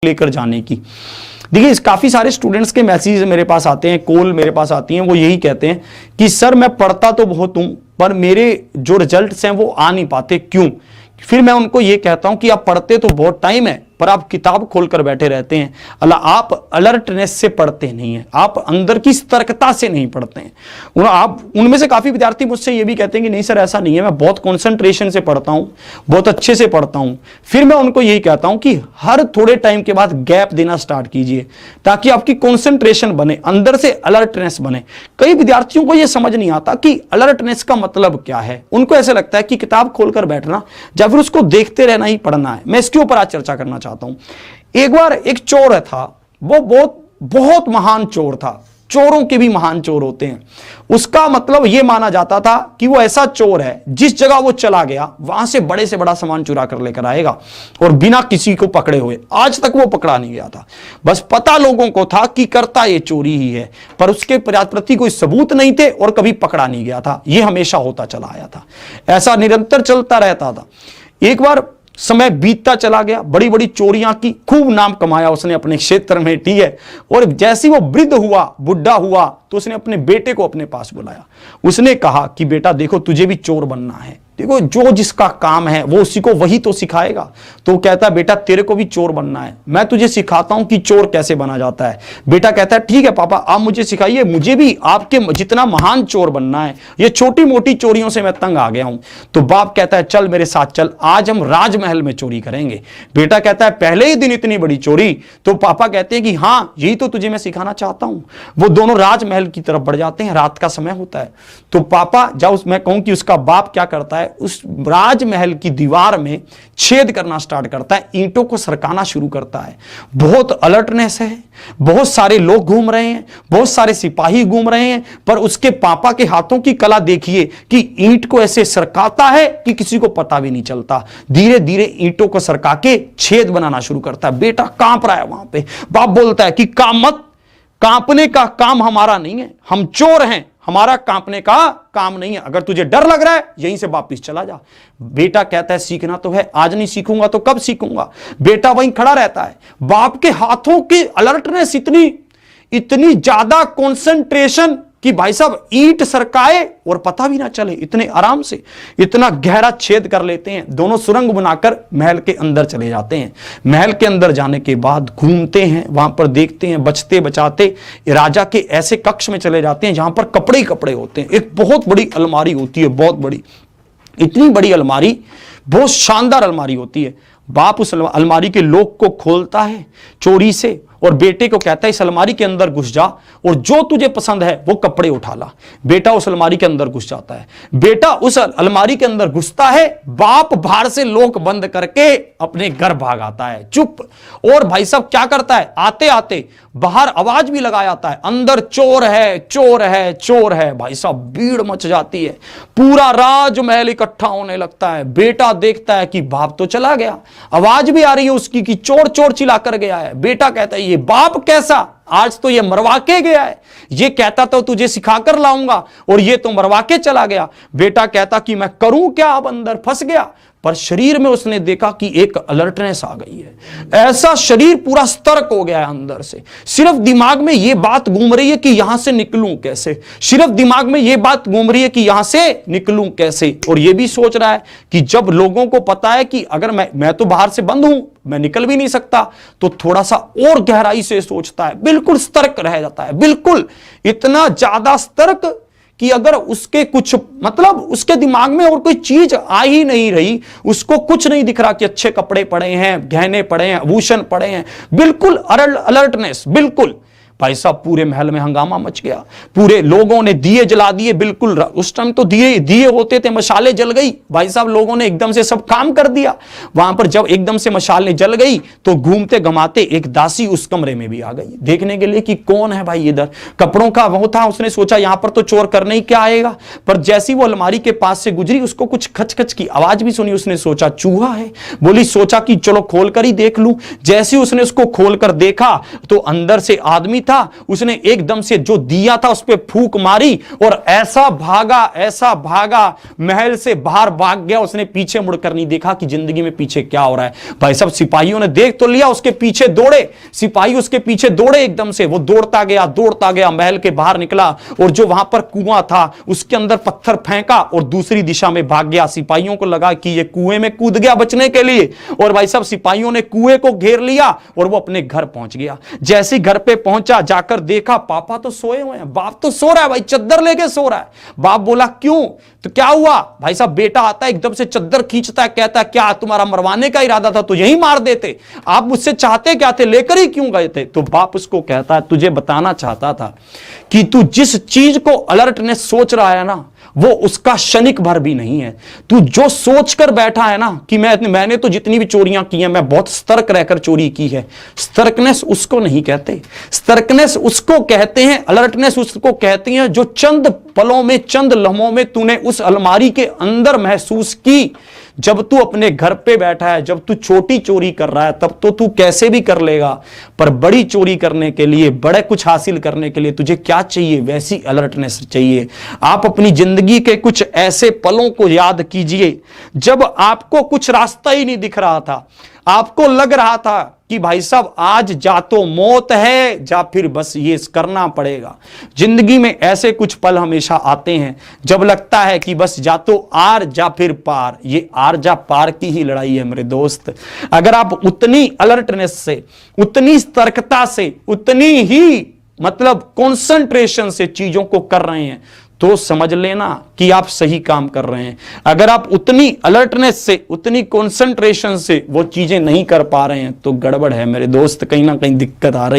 लेकर जाने की। देखिए काफी सारे स्टूडेंट्स के मैसेज मेरे पास आते हैं, कॉल मेरे पास आती हैं, वो यही कहते हैं कि सर मैं पढ़ता तो बहुत हूं पर मेरे जो रिजल्ट्स हैं वो आ नहीं पाते, क्यों? फिर मैं उनको ये कहता हूं कि आप पढ़ते तो बहुत टाइम है पर आप किताब खोलकर बैठे रहते हैं, आप अलर्टनेस से पढ़ते नहीं हैं, आप अंदर की सतर्कता से नहीं पढ़ते हैं। आप उनमें से काफी विद्यार्थी मुझसे ये भी कहते हैं कि नहीं सर ऐसा नहीं है, मैं बहुत कंसंट्रेशन से पढ़ता हूं, बहुत अच्छे से पढ़ता हूं। फिर मैं उनको यही कहता हूं कि हर थोड़े टाइम के बाद गैप देना स्टार्ट कीजिए ताकि आपकी कंसंट्रेशन बने, अंदर से अलर्टनेस बने। कई विद्यार्थियों को यह समझ नहीं आता कि अलर्टनेस का मतलब क्या है। उनको ऐसा लगता है कि किताब खोलकर बैठना या फिर उसको देखते रहना ही पढ़ना है। मैं इसके ऊपर आज चर्चा करना चाहता हूं। एक बार एक चोर था, वो बहुत महान चोर था, चोरों के भी महान चोर होते हैं। उसका मतलब यह माना जाता था कि वो ऐसा चोर है जिस जगह वो चला गया वहां से बड़ा सामान चुरा कर लेकर आएगा और बिना किसी को पकड़े हुए। आज तक वो पकड़ा नहीं गया था, बस पता लोगों को था कि करता ये चोरी ही है, पर उसके प्रति कोई सबूत नहीं थे और कभी पकड़ा नहीं गया था। यह हमेशा होता चला आया था, ऐसा निरंतर चलता रहता था। एक बार समय बीतता चला गया, बड़ी बड़ी चोरियां की, खूब नाम कमाया उसने अपने क्षेत्र में, ठीक है। और जैसे वो वृद्ध हुआ, बुढ़ा हुआ, तो उसने अपने बेटे को अपने पास बुलाया। उसने कहा कि बेटा देखो तुझे भी चोर बनना है, देखो जो जिसका काम है वो उसी को वही तो सिखाएगा। तो वो कहता है बेटा तेरे को भी चोर बनना है, मैं तुझे सिखाता हूं कि चोर कैसे बना जाता है। बेटा कहता है ठीक है पापा आप मुझे सिखाइए, मुझे भी आपके जितना महान चोर बनना है, ये छोटी मोटी चोरियों से मैं तंग आ गया हूं। तो बाप कहता है चल मेरे साथ चल, आज हम राजमहल में चोरी करेंगे। बेटा कहता है पहले ही दिन इतनी बड़ी चोरी? तो पापा कहते हैं कि हाँ यही तो तुझे मैं सिखाना चाहता हूं। वो दोनों राजमहल की तरफ बढ़ जाते हैं, रात का समय होता है। तो पापा जब मैं कहूं कि उसका बाप क्या करता है, उस राजमहल की दीवार में छेद करना स्टार्ट करता है, ईंटों को सरकाना शुरू करता है। बहुत अलर्टनेस है, बहुत सारे लोग घूम रहे हैं, बहुत सारे सिपाही घूम रहे हैं, पर उसके पापा के हाथों की कला देखिए कि ईंट को ऐसे सरकाता है कि किसी को पता भी नहीं चलता। धीरे धीरे ईंटों को सरका के छेद बनाना शुरू करता है। बेटा कांप रहा है वहां पे। बाप बोलता है कि काम मत, कांपने का काम हमारा नहीं है, हम चोर हैं, हमारा कांपने का काम नहीं है। अगर तुझे डर लग रहा है यहीं से वापिस चला जा। बेटा कहता है सीखना तो है, आज नहीं सीखूंगा तो कब सीखूंगा। बेटा वहीं खड़ा रहता है। बाप के हाथों की अलर्टनेस इतनी ज्यादा कंसंट्रेशन कि भाई साहब ईंट सरकाए और पता भी ना चले, इतने आराम से इतना गहरा छेद कर लेते हैं। दोनों सुरंग बनाकर महल के अंदर चले जाते हैं। महल के अंदर जाने के बाद घूमते हैं, वहां पर देखते हैं, बचते बचाते राजा के ऐसे कक्ष में चले जाते हैं जहां पर कपड़े ही कपड़े होते हैं। एक बहुत बड़ी अलमारी होती है, बहुत बड़ी, इतनी बड़ी अलमारी, बहुत शानदार अलमारी होती है। बाप उस अलमारी के लॉक को खोलता है चोरी से और बेटे को कहता है इस अलमारी के अंदर घुस जा और जो तुझे पसंद है वो कपड़े उठा ला। बेटा उस अलमारी के अंदर घुस जाता है। बेटा उस अलमारी के अंदर घुसता है, बाप बाहर से लॉक बंद करके अपने घर भाग आता है चुप। और भाई साहब क्या करता है, आते आते बाहर आवाज भी लगा जाता है, अंदर चोर है, चोर है, चोर है। भाई साहब भीड़ मच जाती है, पूरा राजमहल इकट्ठा होने लगता है। बेटा देखता है कि बाप तो चला गया, आवाज भी आ रही है उसकी कि चोर चोर चिल्ला कर गया है। बेटा कहता है ये बाप कैसा, आज तो ये मरवा के गया है, ये कहता तो तुझे सिखा कर लाऊंगा और ये तो मरवा के चला गया। बेटा कहता कि मैं करूं क्या, अब अंदर फंस गया। पर शरीर में उसने देखा कि एक अलर्टनेस आ गई है, ऐसा शरीर पूरा सतर्क हो गया है अंदर से। सिर्फ दिमाग में यह बात घूम रही है कि यहां से निकलूं कैसे, सिर्फ दिमाग में यह बात घूम रही है कि यहां से निकलूं कैसे। और यह भी सोच रहा है कि जब लोगों को पता है कि अगर मैं तो बाहर से बंद हूं, मैं निकल भी नहीं सकता, तो थोड़ा सा और गहराई से सोचता है, बिल्कुल सतर्क रह जाता है, बिल्कुल इतना ज्यादा सतर्क कि अगर उसके कुछ मतलब उसके दिमाग में और कोई चीज आ ही नहीं रही, उसको कुछ नहीं दिख रहा कि अच्छे कपड़े पड़े हैं, गहने पड़े हैं, आभूषण पड़े हैं, बिल्कुल अलर्टनेस। बिल्कुल भाई साहब पूरे महल में हंगामा मच गया, पूरे लोगों ने दिए जला दिए। बिल्कुल उस टाइम तो दिए होते थे, मशाले जल गई। भाई साहब लोगों ने एकदम से सब काम कर दिया। वहां पर जब एकदम से मशालें जल गई तो घूमते घमाते एक दासी उस कमरे में भी आ गई देखने के लिए कि कौन है भाई इधर। कपड़ों का वो था, उसने सोचा यहां पर तो चोर करने ही क्या आएगा, पर जैसी वो अलमारी के पास से गुजरी उसको कुछ खचखच की आवाज भी सुनी। उसने सोचा चूहा है, बोली सोचा कि चलो खोल कर ही देख लूं। जैसे उसने उसको खोल कर देखा तो अंदर से आदमी था देखा, उसने एकदम से जो दिया था उस पर फूंक मारी और ऐसा भागा, महल से बाहर भाग गया। उसने पीछे मुड़कर नहीं देखा कि जिंदगी में पीछे क्या हो रहा है। भाई साहब, सिपाहियों ने देख तो लिया, उसके पीछे दौड़े, सिपाही उसके पीछे दौड़े। एकदम से वो दौड़ता गया, महल के बाहर निकला और जो वहां पर कुआं था उसके अंदर पत्थर फेंका और दूसरी दिशा में भाग गया। सिपाहियों को लगा कि ये कुएं में कूद गया बचने के लिए, और भाई साहब सिपाहियों ने कुएं को घेर लिया और वो अपने घर पहुंच गया। जैसे घर पे पहुंचा, जाकर देखा पापा तो सोए हुए हैं, बाप तो सो रहा है, भाई चद्दर लेके सो रहा है। बाप बोला क्यों, तो क्या हुआ? भाई साहब बेटा आता है, एकदम से चद्दर खींचता है, कहता है क्या तुम्हारा मरवाने का इरादा था तो यही मार देते, आप मुझसे चाहते क्या थे, लेकर ही क्यों गए थे? तो बाप उसको कहता है तुझे बताना चाहता था कि तू जिस चीज को अलर्टनेस सोच रहा है ना, वो उसका क्षणिक भर भी नहीं है। तू जो सोच कर बैठा है ना कि मैंने तो जितनी भी चोरियां की हैं, मैं बहुत सतर्क रहकर चोरी की है, सतर्कनेस उसको नहीं कहते। सतर्कनेस उसको कहते हैं, अलर्टनेस उसको कहती है जो चंद पलों में, चंद लम्हों में तूने उस अलमारी के अंदर महसूस की। जब तू अपने घर पे बैठा है, जब तू छोटी चोरी कर रहा है, तब तो तू कैसे भी कर लेगा, पर बड़ी चोरी करने के लिए, बड़े कुछ हासिल करने के लिए तुझे क्या चाहिए? वैसी अलर्टनेस चाहिए। आप अपनी जिंदगी के कुछ ऐसे पलों को याद कीजिए जब आपको कुछ रास्ता ही नहीं दिख रहा था, आपको लग रहा था कि भाई साहब आज जा तो मौत है, जा फिर बस ये करना पड़ेगा। जिंदगी में ऐसे कुछ पल हमेशा आते हैं जब लगता है कि बस जा तो आर जा फिर पार। ये आर जा पार की ही लड़ाई है मेरे दोस्त। अगर आप उतनी अलर्टनेस से, उतनी सतर्कता से, उतनी ही मतलब कॉन्सेंट्रेशन से चीजों को कर रहे हैं तो समझ लेना कि आप सही काम कर रहे हैं। अगर आप उतनी अलर्टनेस से, उतनी कंसंट्रेशन से वो चीजें नहीं कर पा रहे हैं तो गड़बड़ है मेरे दोस्त, कहीं ना कहीं दिक्कत आ रही है।